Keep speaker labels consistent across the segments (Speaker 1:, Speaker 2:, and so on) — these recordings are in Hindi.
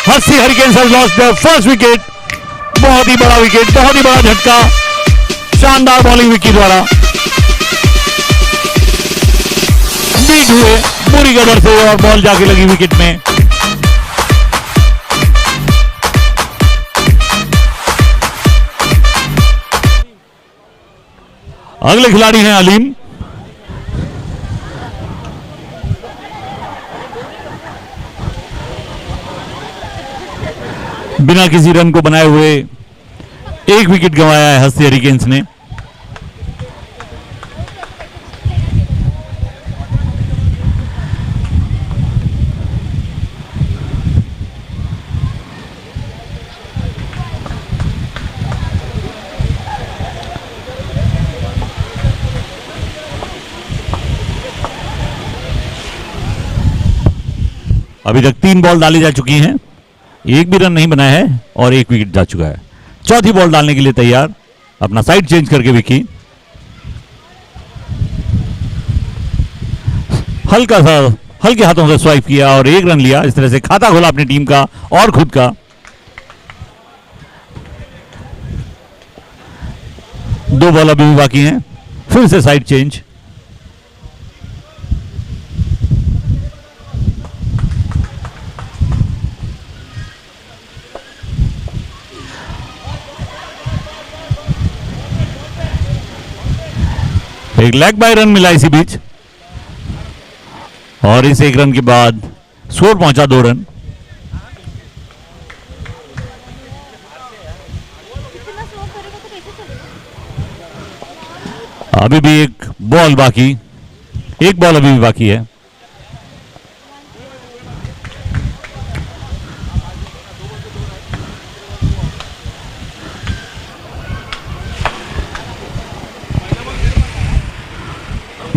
Speaker 1: हस्सी hurricanes has lost their first wicket. बहुत ही बड़ा विकेट, बहुत ही बड़ा झटका, शानदार बॉलिंग विकी द्वारा। बीट हुए बुरी कदर से और बॉल जाके लगी विकेट में। अगले खिलाड़ी हैं अलीम। बिना किसी रन को बनाए हुए एक विकेट गंवाया है हस्सी हरिकेन्स ने। अभी तक 3 बॉल डाली जा चुकी हैं, एक भी रन नहीं बनाया है और एक विकेट जा चुका है। चौथी बॉल डालने के लिए तैयार, अपना साइड चेंज करके विकी हल्का सा हल्के हाथों से स्वाइप किया और एक रन लिया। इस तरह से खाता खोला अपनी टीम का और खुद का। 2 बॉल अभी भी बाकी हैं, फिर से साइड चेंज। एक लेग बाय रन मिला इसी बीच और इस 1 रन के बाद स्कोर पहुंचा 2 रन। अभी भी एक बॉल बाकी, एक बॉल अभी भी बाकी है।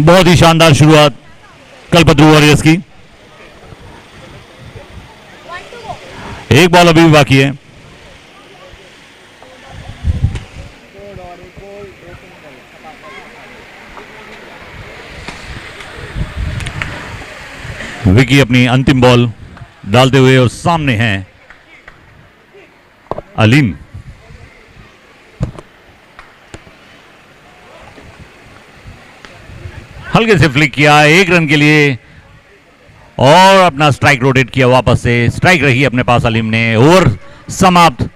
Speaker 1: बहुत ही शानदार शुरुआत कल्पतरू वॉरियर्स की। एक बॉल अभी भी बाकी है। विकी अपनी अंतिम बॉल डालते हुए और सामने हैं अलीम। हल्के से फ्लिक किया 1 रन के लिए और अपना स्ट्राइक रोटेट किया वापस से। स्ट्राइक रही अपने पास अलीम ने। ओवर समाप्त।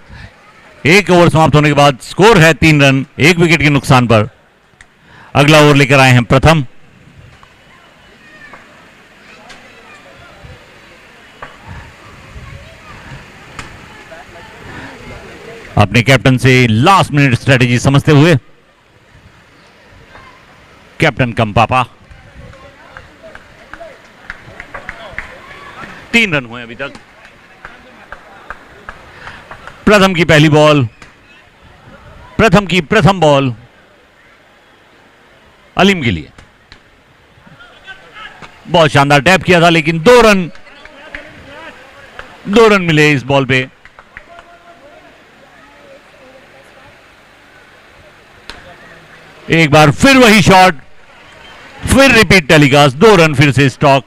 Speaker 1: 1 ओवर समाप्त होने के बाद स्कोर है 3 रन 1 विकेट के नुकसान पर। अगला ओवर लेकर आए हैं प्रथम। अपने कैप्टन से लास्ट मिनट स्ट्रेटेजी समझते हुए कैप्टन कम पापा। 3 रन हुए अभी तक। प्रथम की पहली बॉल, प्रथम की प्रथम बॉल अलीम के लिए। बहुत शानदार टैप किया था लेकिन 2 रन मिले इस बॉल पे। एक बार फिर वही शॉट, फिर रिपीट टेलीकास्ट, 2 रन फिर से स्टॉक।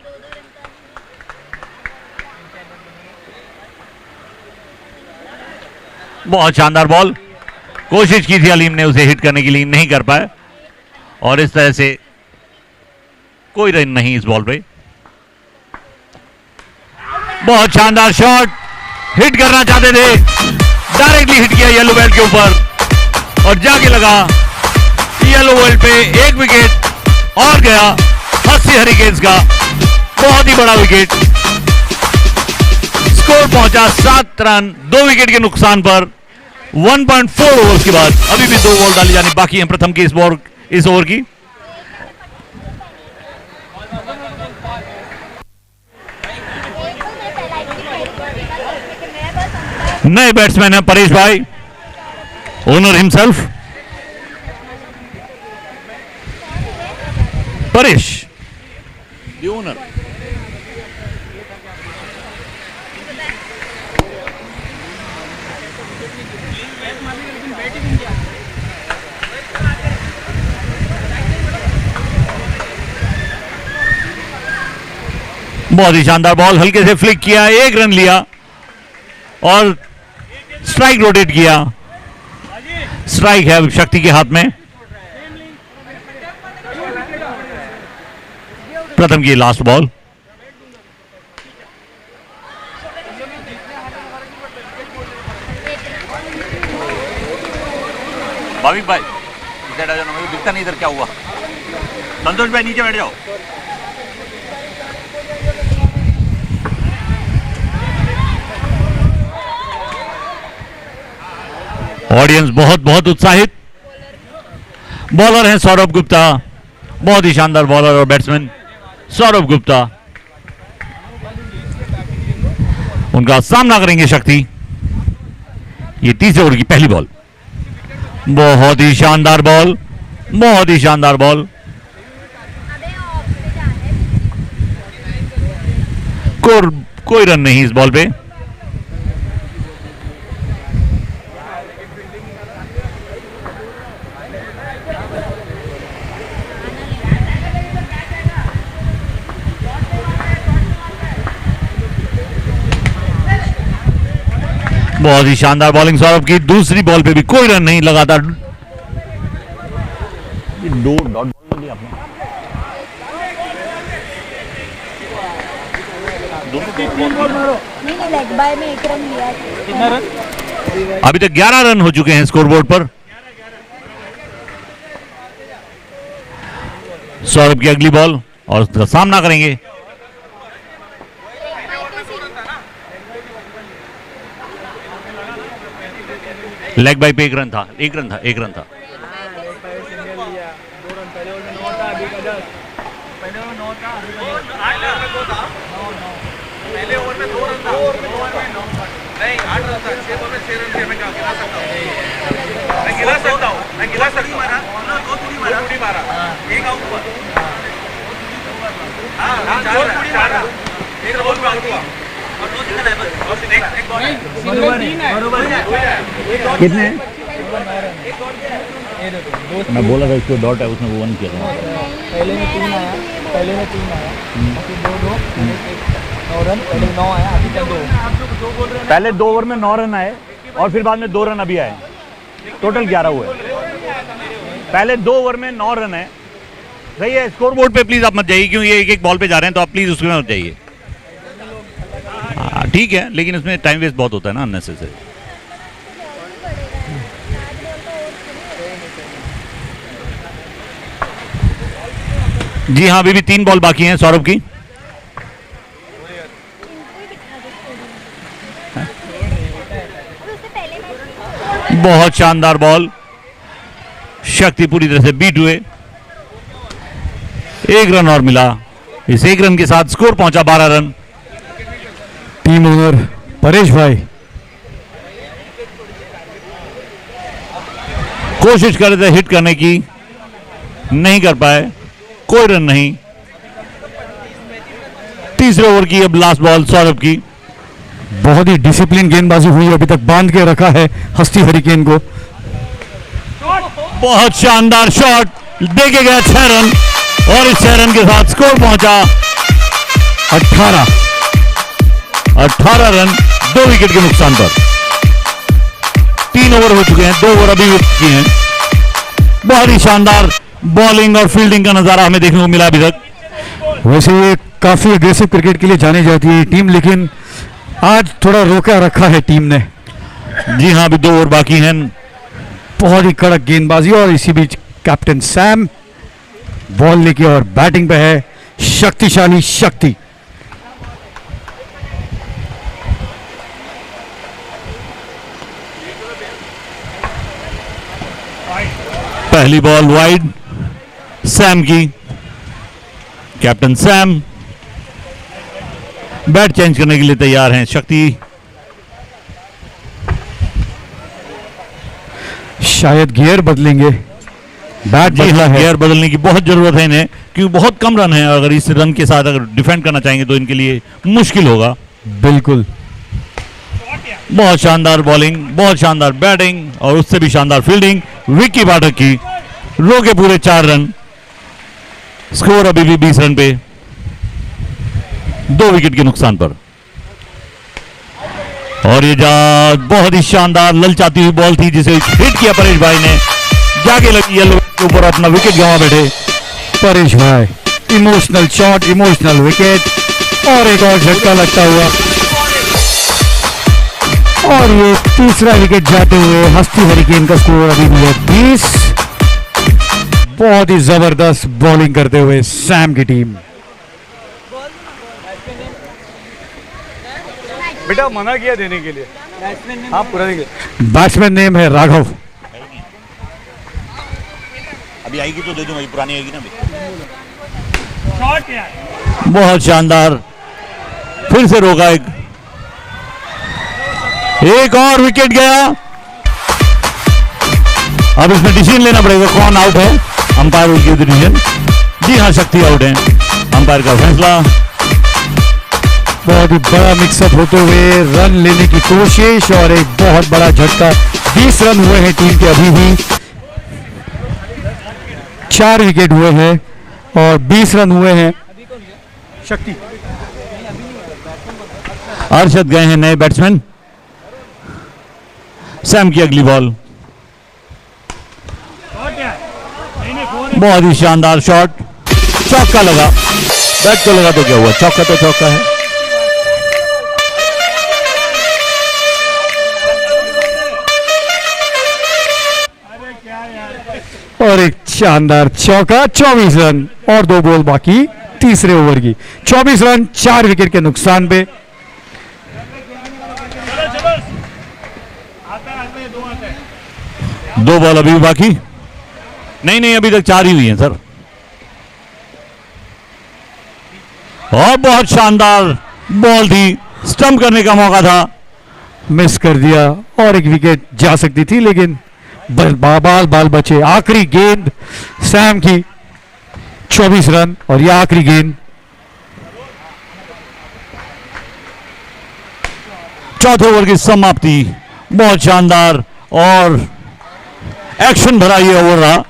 Speaker 1: बहुत शानदार बॉल, कोशिश की थी अलीम ने उसे हिट करने के लिए, नहीं कर पाए और इस तरह से कोई रन नहीं इस बॉल पे। बहुत शानदार शॉट, हिट करना चाहते थे, डायरेक्टली हिट किया येलो बेल्ट के ऊपर और जाके लगा येलो बेल्ट पे। 1 विकेट और गया हस्सी हरिकेन्स का, बहुत ही बड़ा विकेट। स्कोर पहुंचा 7 रन 2 विकेट के नुकसान पर 1.4 ओवर्स के बाद। अभी भी 2 बॉल डाली जानी बाकी हैं प्रथम की इस ओवर की। नए बैट्समैन हैं परेश भाई, owner himself Paresh the owner. बहुत ही शानदार बॉल, हल्के से फ्लिक किया, 1 रन लिया और स्ट्राइक रोटेट किया। स्ट्राइक है शक्ति के हाथ में। प्रथम की लास्ट बॉल। भाभी भाई इधर आ जाओ, मुझे दिखता नहीं इधर क्या हुआ। संतोष भाई नीचे बैठ जाओ। ऑडियंस बहुत बहुत उत्साहित। बॉलर हैं सौरभ गुप्ता, बहुत ही शानदार बॉलर और बैट्समैन सौरभ गुप्ता। उनका सामना करेंगे शक्ति। ये तीसरे ओवर की पहली बॉल। बहुत ही शानदार बॉल, बहुत ही शानदार बॉल। कोई रन नहीं इस बॉल पे। बहुत ही शानदार बॉलिंग सौरभ की। दूसरी बॉल पे भी कोई रन नहीं, लगातार दो डॉट बॉल नहीं आपने।
Speaker 2: नहीं लेग बाय में 1 रन लिया। कितना
Speaker 1: रन? अभी तक 11 रन हो चुके हैं स्कोरबोर्ड पर। सौरभ की अगली बॉल और उसका सामना करेंगे। लेग बाय पे 1 रन था, 1 रन था, 1 रन था।
Speaker 3: पहले ओवर में 2 रन था, नहीं 8 रन था, 6 बॉल में 6 रन थे। मैं क्या गिरा सकता हूँ? मैं गिरा सकता हूँ, मैं गिरा सकता हूँ। 2 थोड़ी मारा, 1 आउट हुआ। हाँ 4 रन, 1 बॉल में आउट हुआ और 2 सिंगल है बस। और एक बॉल है।
Speaker 1: कितने? मैं बोला था इसको डॉट है, उसने वो 1 किया था।
Speaker 4: पहले में 3 आया, फिर 2 9 रन, पहले 9 आया, अभी तक 2।
Speaker 1: पहले 2 ओवर में 9 रन आए और फिर बाद में 2 रन अभी आए, टोटल 11 हुए। पहले 2 ओवर में 9 रन है। सही है। स्कोर बोर्ड पे प्लीज आप मत जाइए, क्योंकि ये एक बॉल पे जा रहे हैं, तो आप प्लीज उसमें मत जाइए। ठीक है, लेकिन उसमें टाइम वेस्ट बहुत होता है ना, अननेसेसरी। जी हाँ, अभी भी 3 बॉल बाकी हैं सौरभ की। बहुत शानदार बॉल। शक्ति पूरी तरह से बीट हुए। 1 रन और मिला। इस 1 रन के साथ स्कोर पहुंचा 12 रन।
Speaker 5: टीम ओनर परेश भाई
Speaker 1: कोशिश कर रहे थे हिट करने की, नहीं कर पाए, कोई रन नहीं। तीसरे ओवर की अब लास्ट बॉल सौरभ की।
Speaker 5: बहुत ही डिसिप्लिन गेंदबाजी हुई, अभी तक बांध के रखा है हस्ती हरिकेन को।
Speaker 1: बहुत शानदार शॉट, देके गया 6 रन और इस 6 रन के साथ स्कोर पहुंचा 18 रन 2 विकेट के नुकसान पर। 3 ओवर हो चुके हैं, 2 ओवर अभी किए हैं। बहुत ही शानदार बॉलिंग और फील्डिंग का नजारा हमें देखने को मिला अभी तक।
Speaker 5: वैसे ये काफी अग्रेसिव क्रिकेट के लिए जानी जाती है टीम, लेकिन आज थोड़ा रोका रखा है टीम ने।
Speaker 1: जी हाँ, अभी 2 ओवर बाकी हैं।
Speaker 5: बहुत ही कड़क गेंदबाजी और इसी बीच कैप्टन सैम बॉल लेके और बैटिंग पे है शक्तिशाली शक्ति।
Speaker 1: पहली बॉल वाइड सैम की। कैप्टन सैम बैट चेंज करने के लिए तैयार हैं। शक्ति
Speaker 5: शायद गियर बदलेंगे, बैट बदला है।
Speaker 1: गियर बदलने की बहुत जरूरत है इन्हें, क्योंकि बहुत कम रन है। अगर इस रन के साथ अगर डिफेंड करना चाहेंगे तो इनके लिए मुश्किल होगा।
Speaker 5: बिल्कुल।
Speaker 1: बहुत शानदार बॉलिंग, बहुत शानदार बैटिंग और उससे भी शानदार फील्डिंग विक्की पाठक की। रोके पूरे 4 रन। स्कोर अभी भी 20 रन पे, 2 विकेट के नुकसान पर। और ये बहुत ही शानदार ललचाती हुई बॉल थी जिसे हिट किया परेश भाई ने, जाके लगी येलो के ऊपर, अपना विकेट गंवा बैठे
Speaker 5: परेश भाई। इमोशनल शॉट, इमोशनल विकेट और एक और झटका लगता हुआ, और ये तीसरा विकेट जाते हुए हस्ती हरिकेन का स्कोर अभी भी है 20। बहुत ही जबरदस्त बॉलिंग करते हुए सैम की टीम।
Speaker 4: बेटा मना किया देने के लिए, हाँ पूरा देंगे।
Speaker 5: बैट्समैन नेम है राघव।
Speaker 1: अभी आएगी तो दे दूंगा, पुरानी आएगी ना। बहुत शानदार, फिर से रोका, एक और विकेट गया। अब इसमें डिसीजन लेना पड़ेगा कौन आउट है। अंपायर की डिसीजन, जी हाँ शक्ति आउट है, अंपायर का फैसला।
Speaker 5: बहुत ही बड़ा मिक्सअप होते हुए रन लेने की कोशिश और एक बहुत बड़ा झटका। 20 रन हुए हैं टीम के अभी भी, 4 विकेट हुए हैं और 20 रन हुए हैं। शक्ति
Speaker 1: अरशद गए हैं नए बैट्समैन। सैम की अगली बॉल, बहुत ही शानदार शॉट, चौका लगा, बैट को लगा तो क्या हुआ, चौका तो चौका है।
Speaker 5: और एक शानदार चौका, 24 रन और 2 बॉल बाकी तीसरे ओवर की। 24 रन 4 विकेट के नुकसान पे।
Speaker 1: दो बॉल अभी भी बाकी, नहीं अभी तक 4 ही हुई हैं सर। और बहुत शानदार बॉल थी, स्टंप करने का मौका था,
Speaker 5: मिस कर दिया और एक विकेट जा सकती थी, लेकिन बाल बचे। आखिरी गेंद सैम की, 24 रन और यह आखिरी गेंद।
Speaker 1: चौथे ओवर की समाप्ति, बहुत शानदार और एक्शन भरा ये ओवर रहा।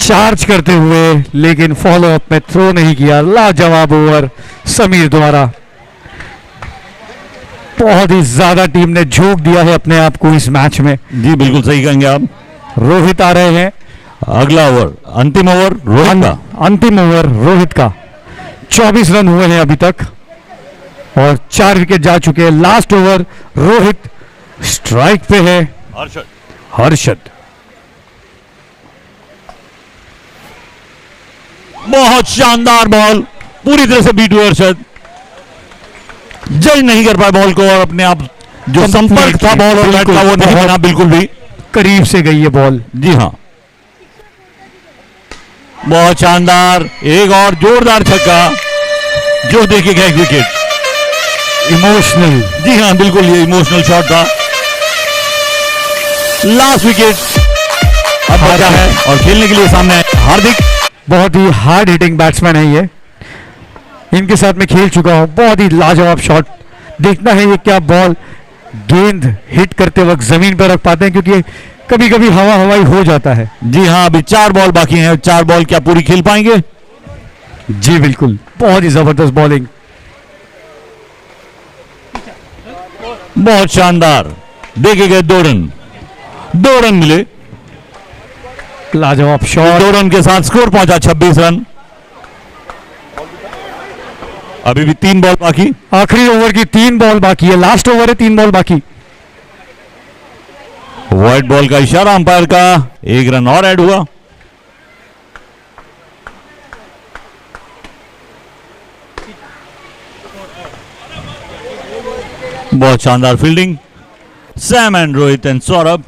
Speaker 5: चार्ज करते हुए लेकिन फॉलो अप में थ्रो नहीं किया। लाजवाब ओवर समीर द्वारा। बहुत ही ज्यादा टीम ने झोंक दिया है अपने आप को इस मैच में।
Speaker 1: जी बिल्कुल सही कहेंगे आप।
Speaker 5: रोहित आ रहे हैं।
Speaker 1: अगला ओवर, अंतिम ओवर रोहित का।
Speaker 5: अंतिम ओवर रोहित का। 24 रन हुए हैं अभी तक और 4 विकेट जा चुके हैं। लास्ट ओवर रोहित स्ट्राइक पे है। हर्षद
Speaker 1: बहुत शानदार बॉल, पूरी तरह से बीट हुए हर्षद, जज नहीं कर पाए बॉल को और अपने आप जो संपर्क था बॉल और बैट का वो नहीं बना, बिल्कुल भी
Speaker 5: करीब से गई है बॉल।
Speaker 1: जी हाँ, बहुत शानदार, एक और जोरदार छक्का जो देखेगा एक विकेट।
Speaker 5: इमोशनल,
Speaker 1: जी हाँ बिल्कुल, ये इमोशनल शॉट था। लास्ट विकेट अब बचा है और खेलने के लिए सामने है हार्दिक।
Speaker 5: बहुत ही हार्ड हिटिंग बैट्समैन है ये, इनके साथ में खेल चुका हूं। बहुत ही लाजवाब शॉट। देखना है ये क्या बॉल गेंद हिट करते वक्त जमीन पर रख पाते हैं, क्योंकि कभी कभी हवाई हो जाता है।
Speaker 1: जी हाँ, अभी 4 बॉल बाकी हैं। 4 बॉल क्या पूरी खेल पाएंगे?
Speaker 5: जी बिल्कुल, बहुत ही जबरदस्त बॉलिंग।
Speaker 1: बहुत शानदार, देखे गए 2 रन मिले।
Speaker 5: लाजवाब शॉट।
Speaker 1: 2 रन के साथ स्कोर पहुंचा 26 रन। अभी भी 3 बॉल बाकी।
Speaker 5: आखिरी ओवर की 3 बॉल बाकी है। लास्ट ओवर है, 3 बॉल बाकी।
Speaker 1: व्हाइट बॉल का इशारा अंपायर का, 1 रन और ऐड हुआ। बहुत शानदार fielding, Sam and Rohit and Saurabh.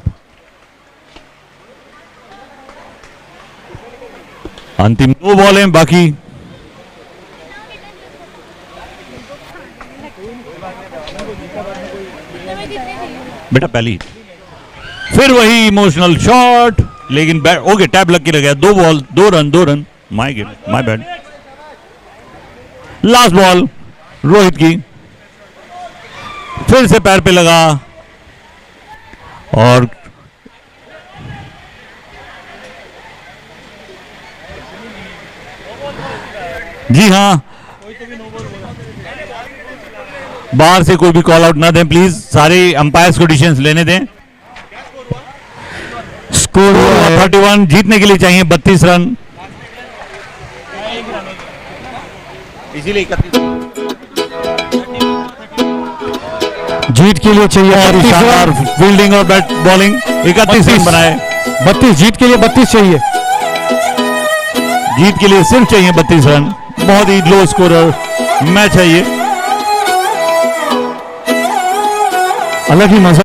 Speaker 1: अंतिम 2 बॉलें बाकी। बेटा पहली, फिर वही इमोशनल शॉट, लेकिन ओके टैप लग के रह गया। 2 ball 2 run. My bad. Last ball Rohit की, फिर से पैर पे लगा और जी हाँ, बाहर से कोई भी कॉल आउट ना दें प्लीज, सारे अंपायर्स को डिसीजंस लेने दें।
Speaker 5: स्कोर हुआ है
Speaker 1: 31, जीतने के लिए चाहिए 32 रन, इसीलिए 31
Speaker 5: जीत के लिए चाहिए
Speaker 1: और
Speaker 5: 32
Speaker 1: शानदार
Speaker 5: रन।
Speaker 1: फील्डिंग और बैट बॉलिंग, 31 रन बनाए।
Speaker 5: 32 जीत के लिए 32 चाहिए।
Speaker 1: जीत के लिए सिर्फ चाहिए 32 रन, बहुत ही लो स्कोरर मैच है ये।
Speaker 5: अलग ही मजा।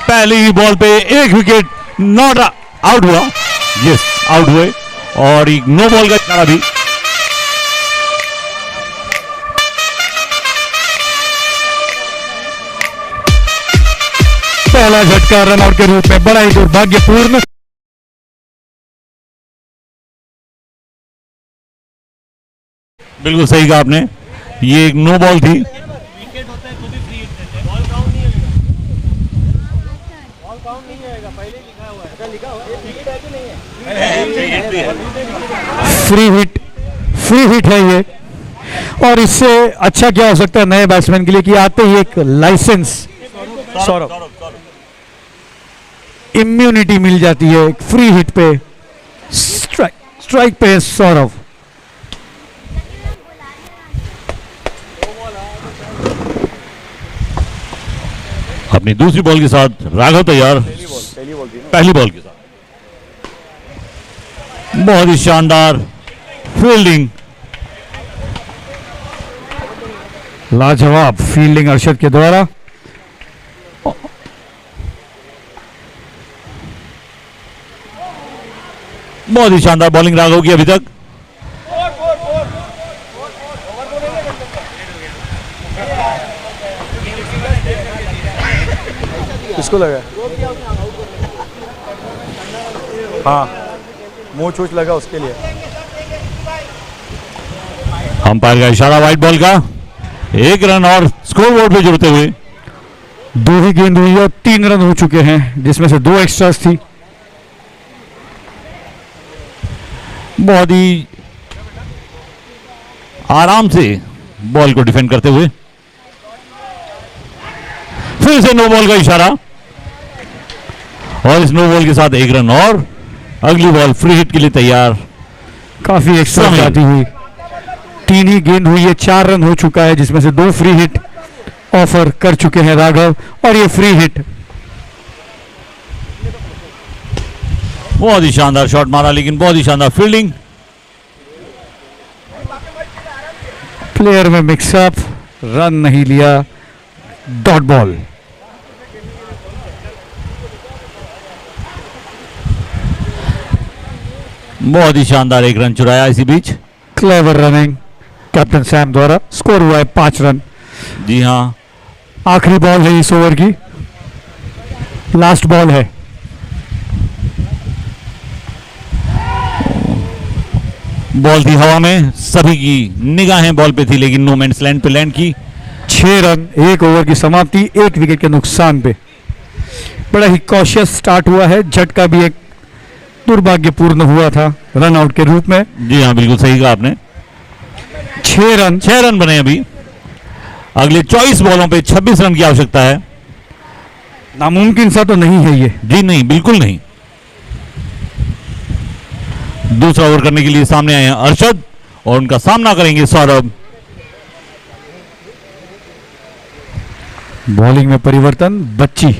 Speaker 1: पहली ही बॉल पे एक विकेट, नॉट आउट हुआ, यस आउट हुए, और एक नो बॉल का इशारा भी।
Speaker 5: पहला झटका रनआउट के रूप में बड़ा ही दुर्भाग्यपूर्ण।
Speaker 1: बिल्कुल सही कहा आपने, ये एक नो बॉल थी।
Speaker 5: फ्री हिट है ये, और इससे अच्छा क्या हो सकता है नए बैट्समैन के लिए कि आते ही एक लाइसेंस, सौरभ, इम्यूनिटी मिल जाती है फ्री हिट पे, स्ट्राइक पे सौरभ।
Speaker 1: अपनी दूसरी बॉल के साथ राघव तैयार, पहली बॉल के साथ बहुत ही शानदार फील्डिंग,
Speaker 5: लाजवाब फील्डिंग अर्शद के द्वारा।
Speaker 1: बहुत ही शानदार बॉलिंग राघव की अभी तक।
Speaker 4: किसको लगा? हाँ, मुंह चोच लगा उसके लिए।
Speaker 1: अंपायर का इशारा व्हाइट बॉल का। 1 रन और स्कोर बोर्ड पे जुड़ते हुए
Speaker 5: 2 ही गेंद हुई और 3 रन हो चुके हैं, जिसमें से 2 एक्स्ट्रास थी।
Speaker 1: बहुत ही आराम से बॉल को डिफेंड करते हुए फिर से नो बॉल का इशारा और इस नो बॉल के साथ 1 रन और अगली बॉल फ्री हिट के लिए तैयार।
Speaker 5: काफी एक्स्ट्रा
Speaker 1: समय।
Speaker 5: जाती हुई 3 ही गेंद हुई है, 4 रन हो चुका है, जिसमें से 2 फ्री हिट ऑफर कर चुके हैं राघव और ये फ्री हिट।
Speaker 1: बहुत ही शानदार शॉट मारा, लेकिन बहुत ही शानदार फील्डिंग।
Speaker 5: प्लेयर में मिक्सअप, रन नहीं लिया, डॉट बॉल।
Speaker 1: बहुत ही शानदार 1 रन चुराया इसी बीच।
Speaker 5: क्लेवर रनिंग कैप्टन सैम द्वारा। स्कोर हुआ है 5 रन।
Speaker 1: जी हाँ,
Speaker 5: आखिरी बॉल है इस ओवर की, लास्ट बॉल है।
Speaker 1: बॉल थी हवा में, सभी की निगाहें बॉल पे थी, लेकिन नो मैंस लैंड पे लैंड की।
Speaker 5: 6 रन, 1 ओवर की समाप्ति, 1 विकेट के नुकसान पे। बड़ा ही कॉशियस स्टार्ट हुआ है, झटका भी एक दुर्भाग्यपूर्ण हुआ था रन आउट के रूप में।
Speaker 1: जी हाँ, बिल्कुल सही कहा आपने।
Speaker 5: 6 रन
Speaker 1: 6 रन बने अभी। अगले 24 बॉलों पे 26 रन की आवश्यकता है।
Speaker 5: नामुमकिन सा तो नहीं है ये।
Speaker 1: जी नहीं, बिल्कुल नहीं। दूसरा ओवर करने के लिए सामने आए हैं अरशद और उनका सामना करेंगे सौरभ।
Speaker 5: बॉलिंग में परिवर्तन, बच्ची।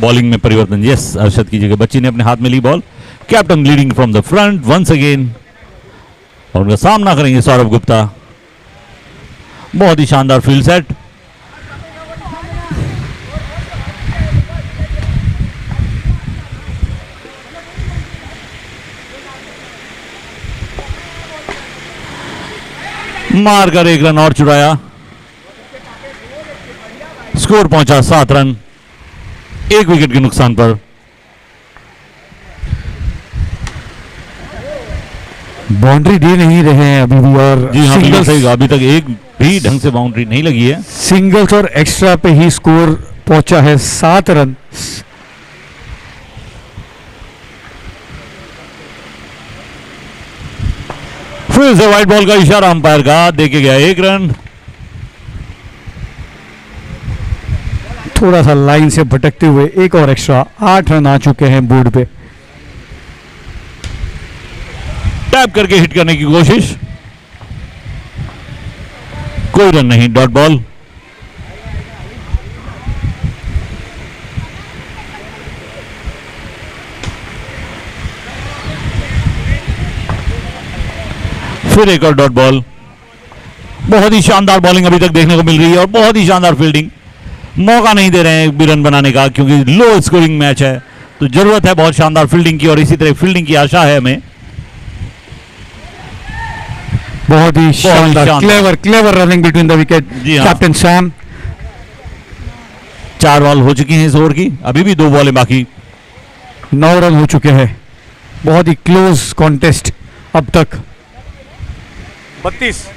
Speaker 1: बॉलिंग में परिवर्तन, यस, अरशद की जगह बच्ची ने अपने हाथ में ली ball. Captain leading from the front once again और उनका सामना करेंगे सौरभ गुप्ता। बहुत ही शानदार फील्ड सेट। मारकर 1 रन और चुराया। स्कोर पहुंचा 7 रन, 1 विकेट के नुकसान पर।
Speaker 5: बाउंड्री दे नहीं रहे हैं अभी भी और
Speaker 1: जी हाँ, बिल्कुल
Speaker 5: सिंगल्स
Speaker 1: सही कहा। अभी तक एक भी ढंग से बाउंड्री नहीं लगी है।
Speaker 5: सिंगल्स और एक्स्ट्रा पे ही स्कोर पहुंचा है 7 रन।
Speaker 1: फिर से व्हाइट बॉल का इशारा अंपायर का, देके गया 1 रन।
Speaker 5: थोड़ा सा लाइन से भटकते हुए 1 और एक्स्ट्रा, 8 रन आ चुके हैं बोर्ड पे।
Speaker 1: टैप करके हिट करने की कोशिश, कोई रन नहीं, डॉट बॉल। फिर एक और डॉट बॉल। बहुत ही शानदार बॉलिंग अभी तक देखने को मिल रही है और बहुत ही शानदार फील्डिंग। मौका नहीं दे रहे हैं एक भी रन बनाने का, क्योंकि लो स्कोरिंग मैच है, तो जरूरत है बहुत शानदार फील्डिंग की और इसी तरह फील्डिंग की आशा है हमें।
Speaker 5: बहुत ही शानदार,
Speaker 1: शानदार।
Speaker 5: Clever running between the wicket
Speaker 1: जी हाँ।
Speaker 5: Captain Sam.
Speaker 1: 4 बॉल हो चुकी हैं इस ओवर की, अभी भी 2 बॉलें बाकी।
Speaker 5: 9 रन हो चुके हैं। बहुत ही क्लोज कॉन्टेस्ट अब तक।
Speaker 4: 32।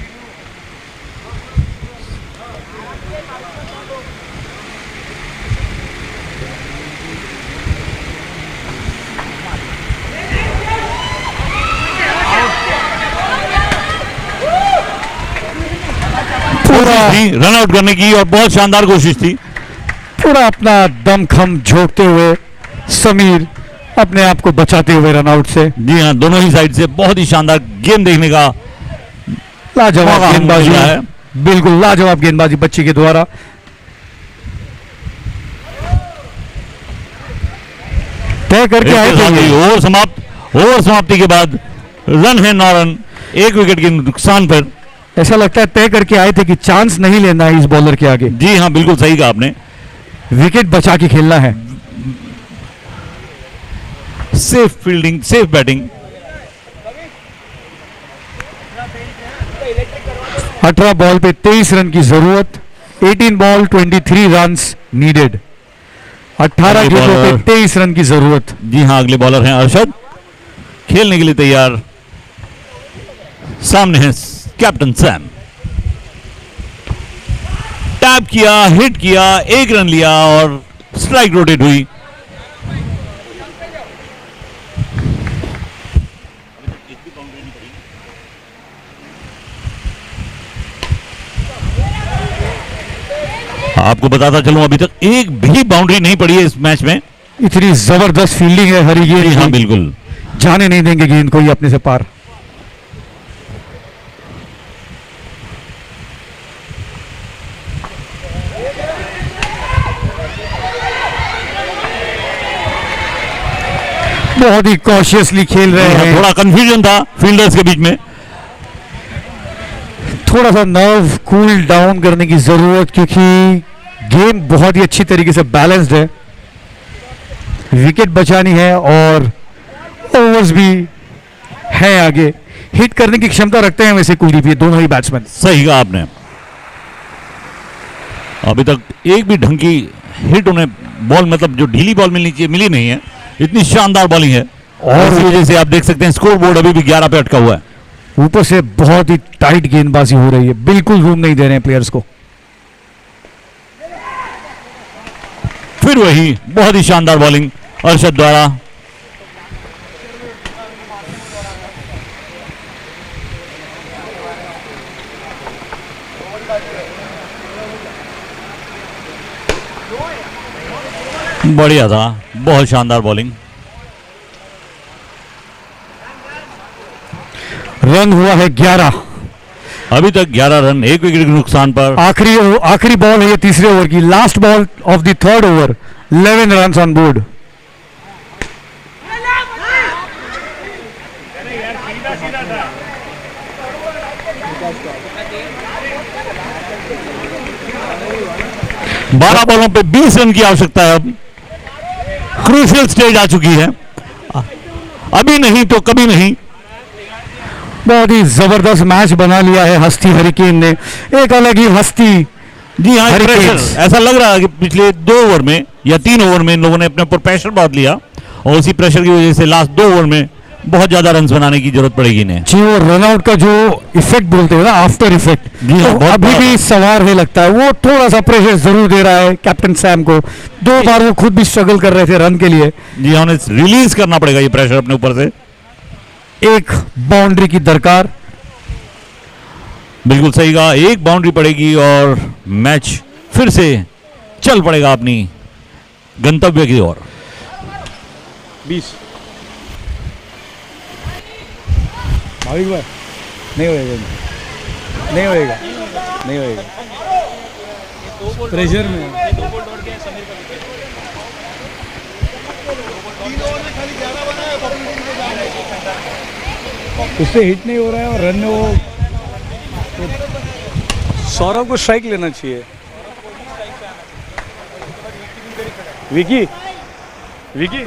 Speaker 1: रन आउट करने की और बहुत शानदार कोशिश थी।
Speaker 5: पूरा अपना दमखम झोंकते हुए समीर अपने आप को बचाते हुए रन आउट से।
Speaker 1: जी हाँ, दोनों ही साइड से बहुत ही शानदार गेम देखने का
Speaker 5: लाजवाब
Speaker 1: मौका
Speaker 5: गेंदबाजी
Speaker 1: मिला
Speaker 5: है, बिल्कुल लाजवाब गेंदबाजी बच्ची के द्वारा। तय करके आए थे ये।
Speaker 1: ओवर समाप्ति के बाद रन है 9 रन, 1 विकेट के नुकसान पर।
Speaker 5: ऐसा लगता है तय करके आए थे कि चांस नहीं लेना है इस बॉलर के आगे,
Speaker 1: जी हाँ, बिल्कुल सही कहा आपने।
Speaker 5: विकेट बचा के खेलना है।
Speaker 1: Safe fielding, safe batting.
Speaker 5: 18 ball पे 23 रन की जरूरत, 18 बॉल 23 रन्स नीडेड। 18
Speaker 1: अगले
Speaker 5: गेंदों पे
Speaker 1: बॉलर।
Speaker 5: 23 रन की जरूरत।
Speaker 1: जी हाँ, अगले बॉलर हैं अरशद, खेलने के लिए तैयार। सामने है कैप्टन सैम। टैप किया, हिट किया, 1 रन लिया और स्ट्राइक रोटेट हुई। आपको बताता चलूं, अभी तक एक भी बाउंड्री नहीं पड़ी है इस मैच में।
Speaker 5: इतनी जबरदस्त फील्डिंग है हरिगेर
Speaker 1: हाँ
Speaker 5: की,
Speaker 1: बिल्कुल।
Speaker 5: जाने नहीं देंगे गेंद को ये अपने से पार। बहुत ही कॉशियसली खेल रहे हैं।
Speaker 1: थोड़ा कंफ्यूजन था फील्डर्स के बीच में।
Speaker 5: थोड़ा सा नर्व कूल डाउन करने की जरूरत, क्योंकि गेम बहुत ही अच्छी तरीके से बैलेंस्ड है। विकेट बचानी है और ओवर्स भी है आगे। हिट करने की क्षमता रखते हैं वैसे कुलदीप ये दोनों ही बैट्समैन।
Speaker 1: सही कहा आपने। अभी तक एक भी ढंग की हिट उन्हें बॉल, मतलब जो ढीली बॉल मिलनी चाहिए, मिली नहीं है। इतनी शानदार बॉलिंग है और इस वजह से आप देख सकते हैं स्कोर बोर्ड अभी भी 11 पे अटका हुआ है।
Speaker 5: ऊपर से बहुत ही टाइट गेंदबाजी हो रही है, बिल्कुल रूम नहीं दे रहे हैं प्लेयर्स को।
Speaker 1: फिर वही बहुत ही शानदार बॉलिंग अरशद द्वारा। बढ़िया था, बहुत शानदार बॉलिंग।
Speaker 5: रन हुआ है 11।
Speaker 1: अभी तक 11 रन, 1 विकेट के नुकसान पर।
Speaker 5: आखिरी बॉल है ये तीसरे ओवर की, last ball of the third over. 11 run on board.
Speaker 1: बारह बॉलों पे 20 रन की आवश्यकता है। अब क्रूशियल स्टेज आ चुकी है, अभी नहीं तो कभी नहीं।
Speaker 5: बहुत ही जबरदस्त मैच बना लिया है हस्ती हरिकेन ने, एक अलग ही हस्ती।
Speaker 1: जी हाँ,
Speaker 5: Hurricanes।
Speaker 1: प्रेशर ऐसा लग रहा है कि पिछले 2 ओवर में या 3 ओवर में इन लोगों ने अपने ऊपर प्रेशर बांध लिया और उसी प्रेशर की वजह से लास्ट 2 ओवर में बहुत ज्यादा रन बनाने की जरूरत पड़ेगी इन्हें।
Speaker 5: जी, वो रनआउट का जो इफेक्ट बोलते हैं ना, आफ्टर इफेक्ट,
Speaker 1: जी हाँ,
Speaker 5: तो
Speaker 1: बहुत
Speaker 5: अभी
Speaker 1: बड़ा
Speaker 5: भी सवार है लगता है। वो थोड़ा सा प्रेशर जरूर दे रहा है कैप्टन सैम को। 2 बार वो खुद भी स्ट्रगल कर रहे थे रन के लिए।
Speaker 1: जी हाँ, उन्हें रिलीज करना पड़ेगा ये प्रेशर अपने ऊपर से।
Speaker 5: एक बाउंड्री की दरकार।
Speaker 1: बिल्कुल सही कहा, एक बाउंड्री पड़ेगी और मैच फिर से चल पड़ेगा अपनी गंतव्य की ओर।
Speaker 5: 20 भाविक भाई, नहीं होएगा, नहीं होएगा, नहीं होएगा। प्रेशर में उससे हिट नहीं हो रहा है और रन में वो सौरभ को स्ट्राइक लेना चाहिए। विकी विकी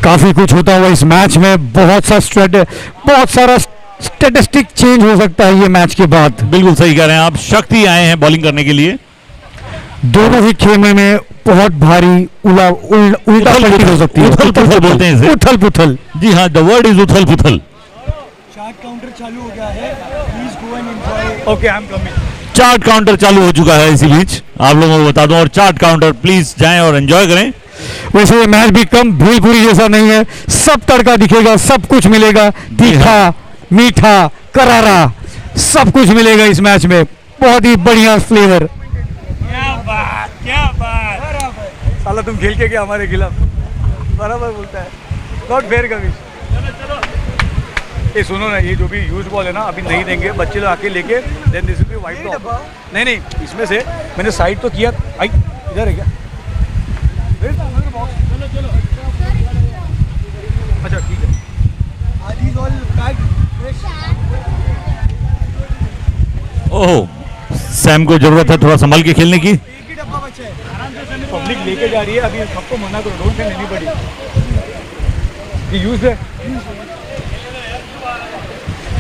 Speaker 5: काफी कुछ होता हुआ इस मैच में। बहुत सारा स्टेटिस्टिक चेंज हो सकता है ये मैच के बाद।
Speaker 1: बिल्कुल सही कह रहे हैं आप, शक्ति आए हैं बॉलिंग करने के लिए।
Speaker 5: दोनों ही खेमे में बहुत भारी उल्टा पलटी हो सकती है।
Speaker 1: उथल पुथल बोलते हैं इसे।
Speaker 5: उथल पुथल।
Speaker 1: जी हाँ, द वर्ड इज उथल पुथल।
Speaker 4: चार्ट काउंटर चालू हो गया है, please go and enjoy. Okay, I am coming.
Speaker 1: Chart counter चालू हो चुका है इसी बीच, आप लोगों को बता दूं। और चार्ट काउंटर प्लीज जाएं और एंजॉय करें।
Speaker 5: वैसे ये मैच भी कम भेलपुरी जैसा नहीं है, सब तड़का दिखेगा, सब कुछ मिलेगा। तीखा, मीठा, करारा, सब कुछ मिलेगा इस मैच में। बहुत ही बढ़िया फ्लेवर।
Speaker 4: क्या बात। साला तुम खेल के क्या हमारे खिलाफ? बराबर बोलता है, नॉट फेयर कभी। ये सुनो ना, ये जो भी यूज बॉल है ना, अभी नहीं देंगे, बच्चे लोग आके लेके then this will be wide ball. नहीं, इसमें से मैंने साइड तो किया। आई इधर है क्या? अच्छा ठीक है।
Speaker 1: ओह, सैम को जरूरत है थोड़ा संभल के खेलने की।
Speaker 4: पब्लिक लेके जा रही है, अभी सबको मना करो, डोंट टेल एनीबॉडी, ये यूज है।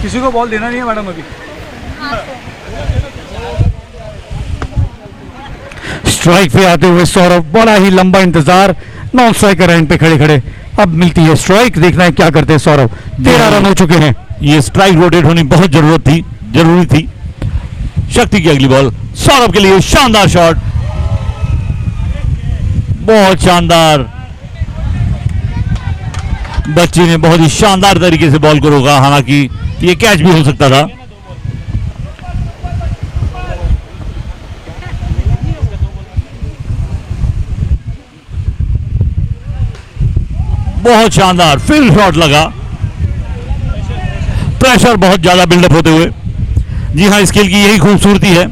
Speaker 4: किसी को बॉल देना नहीं है मैडम अभी।
Speaker 5: स्ट्राइक पे आते हुए सौरभ, बड़ा ही लंबा इंतजार, नॉन स्ट्राइकर एंड पे खड़े खड़े, अब मिलती है स्ट्राइक, देखना है क्या करते हैं सौरभ। 13 रन हो चुके हैं।
Speaker 1: ये स्ट्राइक रोटेट होनी बहुत जरूरी थी। शक्ति की अगली बॉल सौरभ के लिए, शानदार शॉट, बहुत शानदार। बच्ची ने बहुत ही शानदार तरीके से बॉल को रोका, हालांकि ये कैच भी हो सकता था। बहुत शानदार फील्ड शॉट लगा, प्रेशर बहुत ज्यादा बिल्डअप होते हुए। जी हाँ, इस खेल की यही खूबसूरती है,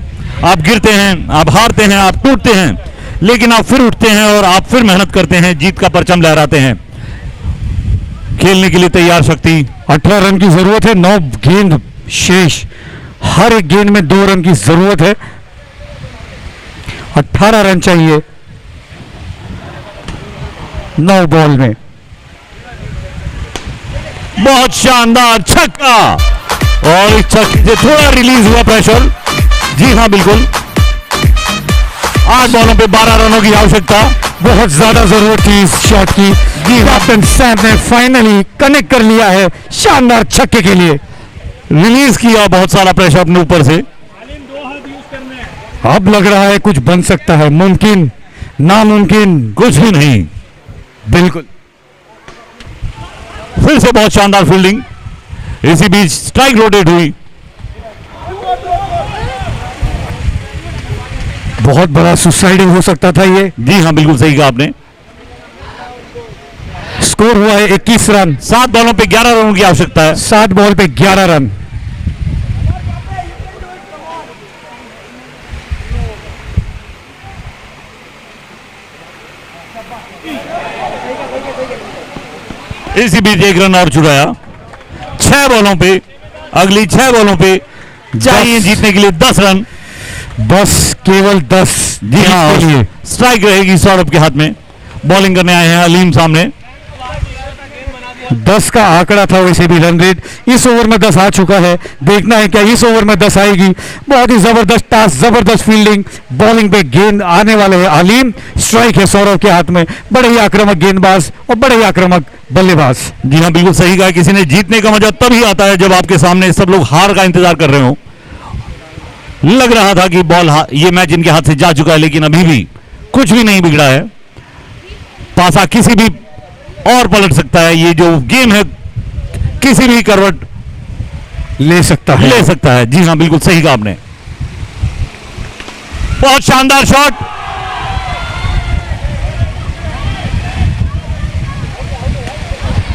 Speaker 1: आप गिरते हैं, आप हारते हैं, आप टूटते हैं, लेकिन आप फिर उठते हैं और आप फिर मेहनत करते हैं, जीत का परचम लहराते हैं। खेलने के लिए तैयार शक्ति।
Speaker 5: 18 रन की जरूरत है, 9 गेंद शेष, हर एक गेंद में 2 रन की जरूरत है। 18 रन चाहिए 9 बॉल में।
Speaker 1: बहुत शानदार छक्का, और इस छक्के से थोड़ा रिलीज हुआ प्रेशर। जी हाँ बिल्कुल, 8 बॉलों पे 12 रनों की आवश्यकता,
Speaker 5: बहुत ज्यादा जरूरत थी इस शॉट की। कैप्टन सैम ने फाइनली कनेक्ट कर लिया है शानदार छक्के के लिए।
Speaker 1: रिलीज किया बहुत सारा प्रेशर अपने ऊपर से।
Speaker 5: अब लग रहा है कुछ बन सकता है, मुमकिन नामुमकिन
Speaker 1: कुछ भी नहीं।
Speaker 5: बिल्कुल।
Speaker 1: फिर से बहुत शानदार फील्डिंग, इसी बीच स्ट्राइक रोटेट हुई।
Speaker 5: बहुत बड़ा सुसाइडिंग हो सकता था ये।
Speaker 1: जी हाँ बिल्कुल सही कहा आपने।
Speaker 5: स्कोर हुआ है 21 रन,
Speaker 1: 7 बॉलों पे 11 रनों की आवश्यकता है।
Speaker 5: 7 बॉल पे 11 रन।
Speaker 1: इसी बीच 1 रन और चुराया। 6 बॉलों पे, अगली 6 बॉलों पे चाहिए जीतने के लिए 10 रन,
Speaker 5: बस केवल 10।
Speaker 1: जी हाँ, स्ट्राइक रहेगी सौरभ के हाथ में। बॉलिंग करने आए हैं अलीम सामने।
Speaker 5: 10 का आंकड़ा था वैसे भी रन रेट, इस ओवर में 10 आ चुका है। देखना है क्या इस ओवर में 10 आएगी। बहुत ही जबरदस्त टास्क, जबरदस्त फील्डिंग, बॉलिंग पे गेंद आने वाले हैं अलीम। स्ट्राइक है सौरभ के हाथ में, बड़े ही आक्रामक गेंदबाज और बड़े ही आक्रामक बल्लेबाज।
Speaker 1: जी हाँ बिल्कुल सही कहा, किसी ने जीतने का मजा तभी आता है जब आपके सामने सब लोग हार का इंतजार कर रहे हो। लग रहा था कि बॉल ये मैच इनके हाथ से जा चुका है, लेकिन अभी भी कुछ भी नहीं बिगड़ा है। पासा किसी भी और पलट सकता है, ये जो गेम है किसी भी करवट
Speaker 5: ले सकता है।
Speaker 1: जी हाँ बिल्कुल सही कहा आपने। बहुत शानदार शॉट,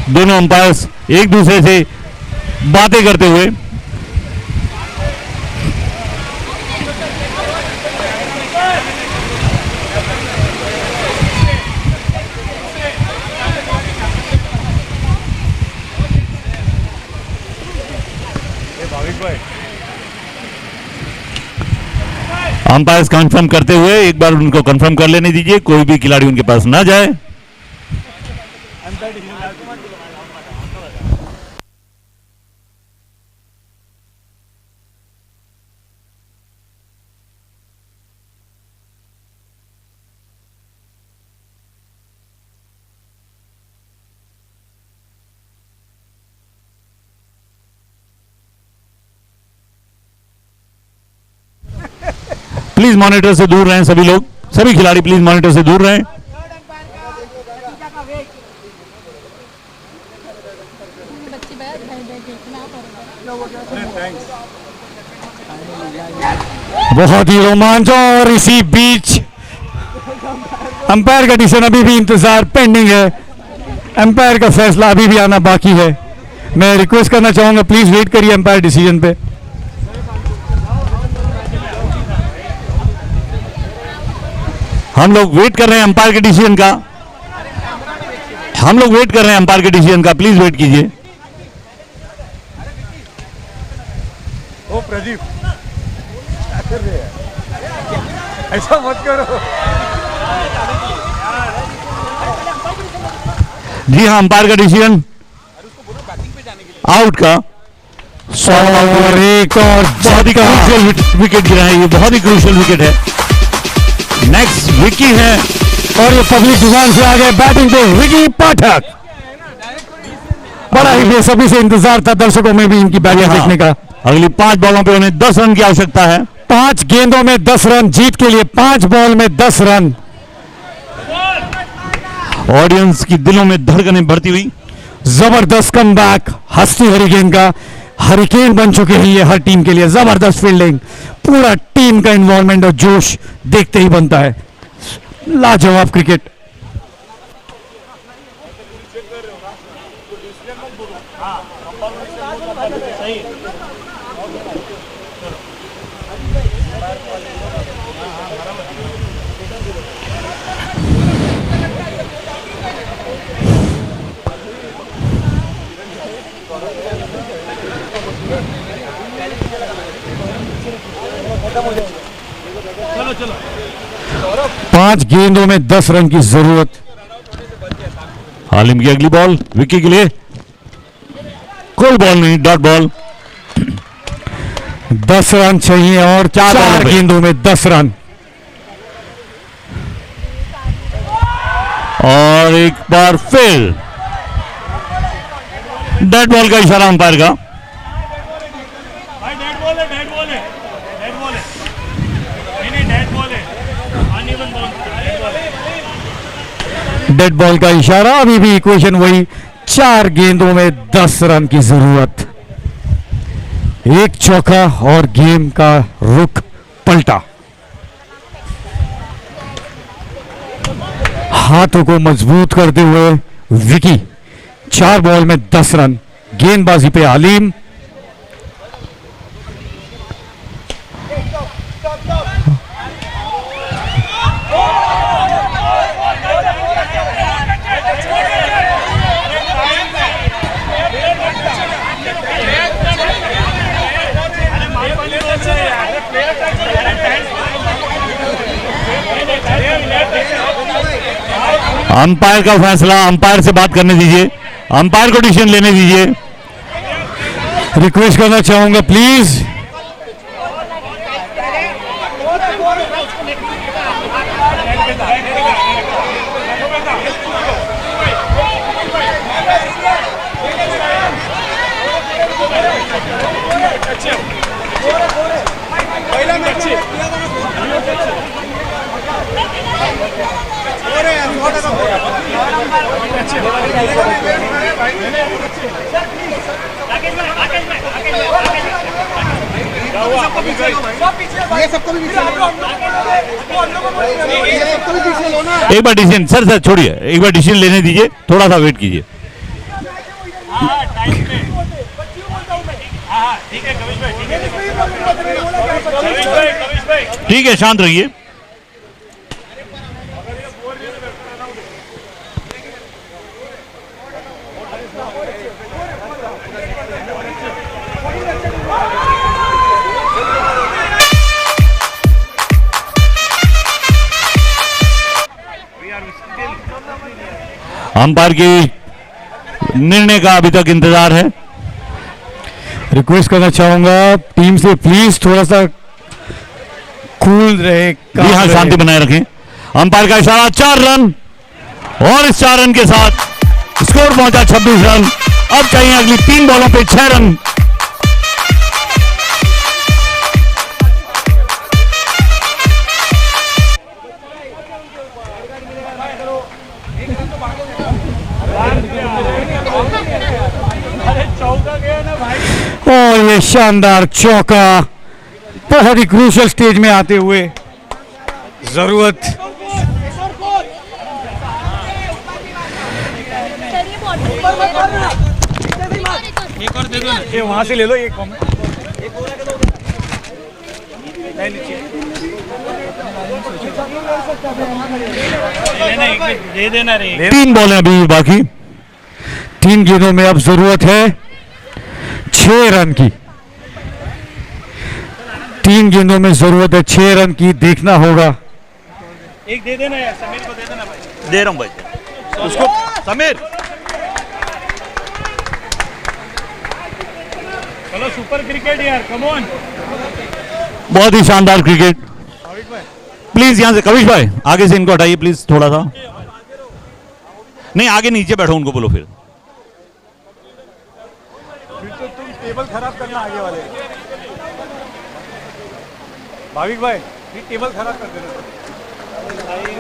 Speaker 1: दोनों अंपायर्स एक दूसरे से बातें करते हुए। अंपायर्स कंफर्म करते हुए एक बार उनको कंफर्म कर लेने दीजिए, कोई भी खिलाड़ी उनके पास ना जाए। प्लीज मॉनिटर से दूर रहें सभी लोग, सभी खिलाड़ी प्लीज मॉनिटर से दूर रहें।
Speaker 5: बहुत ही रोमांच, और इसी बीच अंपायर का डिसीजन अभी भी इंतजार पेंडिंग है। अंपायर का फैसला अभी भी आना बाकी है। मैं रिक्वेस्ट करना चाहूंगा प्लीज वेट करिए अंपायर डिसीजन पे।
Speaker 1: हम लोग वेट कर रहे हैं अंपायर के डिसीजन का, प्लीज वेट कीजिए।
Speaker 4: ओ प्रदीप
Speaker 5: ऐसा मत करो।
Speaker 1: जी हाँ, अंपायर का डिसीजन आउट का।
Speaker 5: और एक और
Speaker 1: बहुत ही क्रूशियल विकेट गिरा है, ये बहुत ही क्रूशियल विकेट है। नेक्स्ट विकी है
Speaker 5: और ये पब्लिक डिमांड से आ गए बैटिंग पे विकी पाठक। बड़ा ही बेसब्री से इंतजार था दर्शकों में भी इनकी बैटिंग
Speaker 1: हाँ।
Speaker 5: देखने का।
Speaker 1: अगली 5 बॉलों पे उन्हें 10 रन की आवश्यकता है।
Speaker 5: 5 गेंदों में 10 रन, जीत के लिए 5 बॉल में 10 रन।
Speaker 1: ऑडियंस की दिलों में धड़कनें बढ़ती हुई।
Speaker 5: जबरदस्त कमबैक हस्ती हरिकेन का, हरिकेन बन चुके हैं ये हर टीम के लिए। जबरदस्त फील्डिंग, पूरा टीम का इन्वॉल्वमेंट और जोश देखते ही बनता है। लाजवाब क्रिकेट।
Speaker 3: चलो
Speaker 5: 5 गेंदों में 10 रन की जरूरत।
Speaker 1: हालिम की अगली बॉल विकी के लिए, कोई बॉल नहीं, डॉट बॉल।
Speaker 5: 10 रन चाहिए और 4 गेंदों में 10 रन।
Speaker 1: और एक बार फिर डेड बॉल का इशारा अंपायर का।
Speaker 3: भाई डेड बॉल है, डेड बॉल है, डेड बॉल है, नहीं डेड बॉल है, अनइवन बॉल, डेड बॉल है।
Speaker 5: डेड बॉल का इशारा। अभी भी इक्वेशन वही, 4 गेंदों में 10 रन की जरूरत। एक चौका और गेम का रुख पलटा। हाथों को मजबूत करते हुए विकी, 4 बॉल में 10 रन। गेंदबाजी पे आलिम।
Speaker 1: अंपायर का फैसला, अंपायर से बात करने दीजिए, अंपायर को डिसीजन लेने दीजिए।
Speaker 5: रिक्वेस्ट करना चाहूंगा प्लीज।
Speaker 1: एक बार डिसीजन सर छोड़िए, एक बार डिसीजन लेने दीजिए, थोड़ा सा वेट कीजिए। ठीक है, शांत रहिए। अंपायर की निर्णय का अभी तक इंतजार है।
Speaker 5: रिक्वेस्ट करना चाहूंगा टीम से प्लीज थोड़ा सा कूल रहे,
Speaker 1: जी हाँ, शांति बनाए रखें। अंपायर का इशारा, 4 रन, और इस 4 रन के साथ स्कोर पहुंचा 26 रन। अब चाहिए अगली 3 बॉलों पे 6 रन।
Speaker 5: और ये शानदार चौका बहुत ही क्रूशियल स्टेज में आते हुए जरूरत।
Speaker 3: एक और दे दो ना,
Speaker 4: ये वहां से ले लो, ये कॉमेंट
Speaker 3: दे देना रे।
Speaker 5: 3 बॉलें अभी बाकी। 3 गेंदों में अब जरूरत है 6 रन की। 3 गेंदों में जरूरत है 6 रन की, देखना होगा।
Speaker 3: एक दे देना यार, समीर को दे देना भाई। दे रहा हूँ भाई उसको, समीर। चलो सुपर क्रिकेट यार, कम ऑन।
Speaker 1: बहुत ही शानदार क्रिकेट। प्लीज यहां से कविश भाई आगे से इनको हटाइए प्लीज, थोड़ा सा। नहीं आगे नीचे बैठो, उनको बोलो फिर।
Speaker 4: तो तुम टेबल खराब करना आगे वाले। भाविक भाई ये टेबल खराब कर देना।
Speaker 3: अभी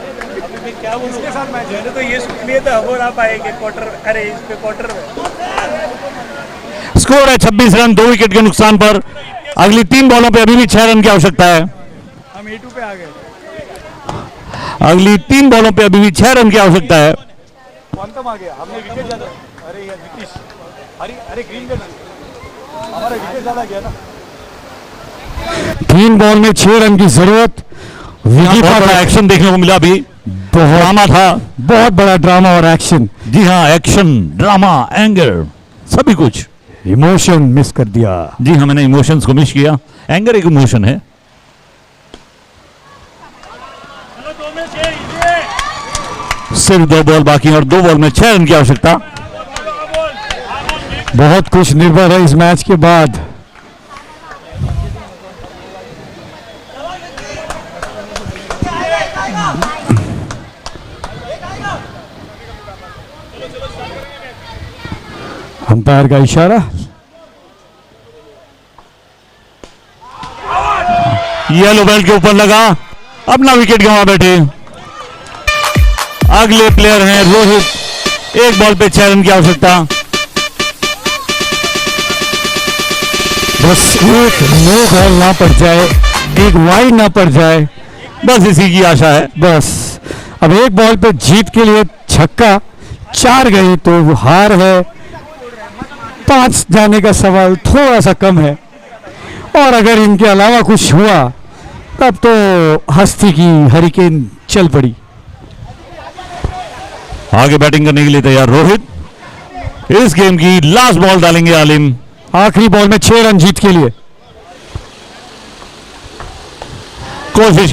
Speaker 3: मैं क्या बोलूं,
Speaker 4: इसके साथ मैच है।
Speaker 3: तो ये सोच लिए था हो ना पाएंगे क्वार्टर, अरे इस पे क्वार्टर में।
Speaker 1: स्कोर है 26 रन, 2 विकेट के नुकसान पर। अगली 3 बॉलों पे अभी भी 6 रन की आवश्यकता है।
Speaker 4: हम A2 पे आ गए।
Speaker 1: अगली 3 बॉलों पे अभी भी 6 रन की आवश्यकता है।
Speaker 4: क्वांटम आ गया, हमने विकेट ज्यादा। अरे यार नीतीश, अरे ग्रीन का हमारा विकेट ज्यादा गया ना।
Speaker 5: 3 बॉल में 6 रन की जरूरत।
Speaker 1: यहाँ बहुत बड़ा एक्शन देखने को मिला अभी, ड्रामा था,
Speaker 5: बहुत बड़ा ड्रामा और एक्शन।
Speaker 1: जी हाँ, एक्शन, ड्रामा, एंगर, सभी कुछ।
Speaker 5: इमोशन मिस कर दिया।
Speaker 1: जी हाँ, मैंने इमोशंस को मिस किया। एंगर एक इमोशन है। सिर्फ 2 बॉल बाकी हैं और 2 बॉल में 6 रन की आवश्यकता।
Speaker 5: बहुत कुछ निर्भर है इस मैच के बाद। अंपायर का इशारा।
Speaker 1: येलो बेल्ट के ऊपर लगा, अपना विकेट गंवा बैठे। अगले प्लेयर हैं रोहित। 1 बॉल पे 6 रन की आवश्यकता।
Speaker 5: बस एक नो बॉल ना पड़ जाए, एक वाइड ना पड़ जाए,
Speaker 1: बस इसी की आशा है।
Speaker 5: बस अब 1 बॉल पे जीत के लिए छक्का, 4 गए तो वो हार है। 5 जाने का सवाल थोड़ा सा कम है, और अगर इनके अलावा कुछ हुआ तब तो हस्ती की हरिकेन चल पड़ी।
Speaker 1: आगे बैटिंग करने के लिए तैयार रोहित। इस गेम की लास्ट बॉल डालेंगे आलिम।
Speaker 5: आखिरी बॉल में 6 रन जीत के लिए
Speaker 1: कोशिश